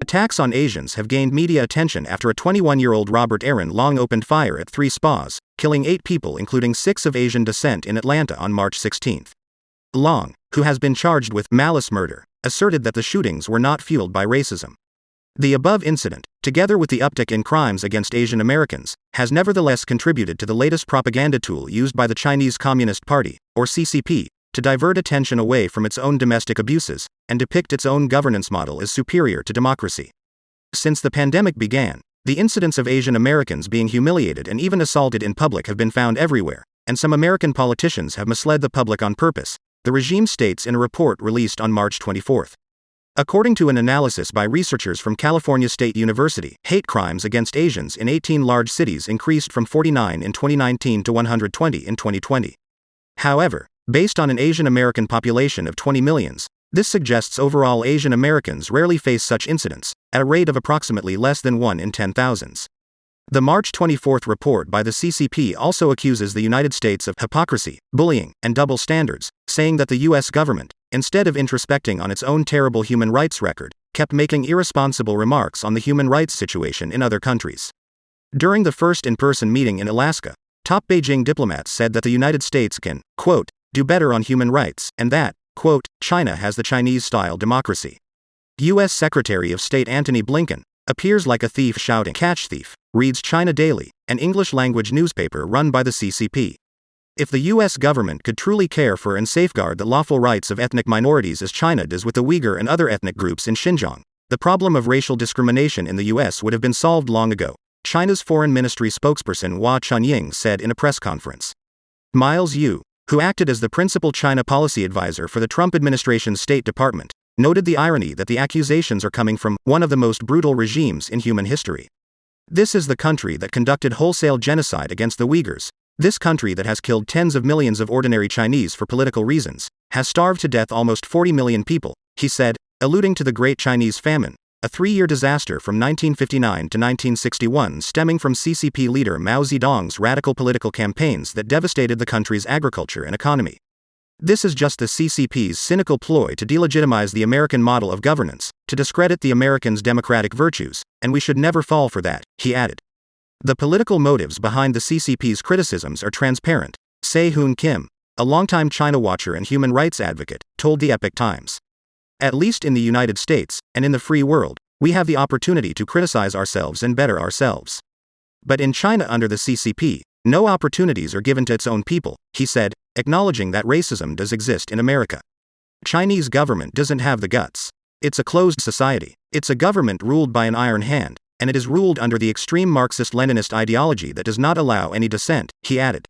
Attacks on Asians have gained media attention after a 21-year-old Robert Aaron Long opened fire at 3 spas, killing 8 people including 6 of Asian descent in Atlanta on March 16. Long, who has been charged with malice murder, asserted that the shootings were not fueled by racism. The above incident, together with the uptick in crimes against Asian Americans, has nevertheless contributed to the latest propaganda tool used by the Chinese Communist Party, or CCP, to divert attention away from its own domestic abuses, and depict its own governance model as superior to democracy. Since the pandemic began, the incidents of Asian Americans being humiliated and even assaulted in public have been found everywhere, and some American politicians have misled the public on purpose, the regime states in a report released on March 24. According to an analysis by researchers from California State University, hate crimes against Asians in 18 large cities increased from 49 in 2019 to 120 in 2020. However, based on an Asian American population of 20 million, this suggests overall Asian Americans rarely face such incidents, at a rate of approximately less than 1 in 10,000. The March 24 report by the CCP also accuses the United States of hypocrisy, bullying, and double standards, saying that the U.S. government, instead of introspecting on its own terrible human rights record, kept making irresponsible remarks on the human rights situation in other countries. During the first in-person meeting in Alaska, top Beijing diplomats said that the United States can, quote, do better on human rights, and that, quote, China has the Chinese-style democracy. U.S. Secretary of State Antony Blinken appears like a thief shouting, catch thief, reads China Daily, an English-language newspaper run by the CCP. If the U.S. government could truly care for and safeguard the lawful rights of ethnic minorities as China does with the Uyghur and other ethnic groups in Xinjiang, the problem of racial discrimination in the U.S. would have been solved long ago, China's Foreign Ministry spokesperson Hua Chunying said in a press conference. Miles Yu, who acted as the principal China policy advisor for the Trump administration's State Department, noted the irony that the accusations are coming from one of the most brutal regimes in human history. This is the country that conducted wholesale genocide against the Uyghurs. This country that has killed tens of millions of ordinary Chinese for political reasons, has starved to death almost 40 million people, he said, alluding to the Great Chinese Famine, a 3-year disaster from 1959 to 1961 stemming from CCP leader Mao Zedong's radical political campaigns that devastated the country's agriculture and economy. This is just the CCP's cynical ploy to delegitimize the American model of governance, to discredit the Americans' democratic virtues, and we should never fall for that, he added. The political motives behind the CCP's criticisms are transparent, Se-Hoon Kim, a longtime China watcher and human rights advocate, told the Epoch Times. At least in the United States, and in the free world, we have the opportunity to criticize ourselves and better ourselves. But in China under the CCP, no opportunities are given to its own people, he said, acknowledging that racism does exist in America. Chinese government doesn't have the guts. It's a closed society. It's a government ruled by an iron hand, and it is ruled under the extreme Marxist-Leninist ideology that does not allow any dissent, he added.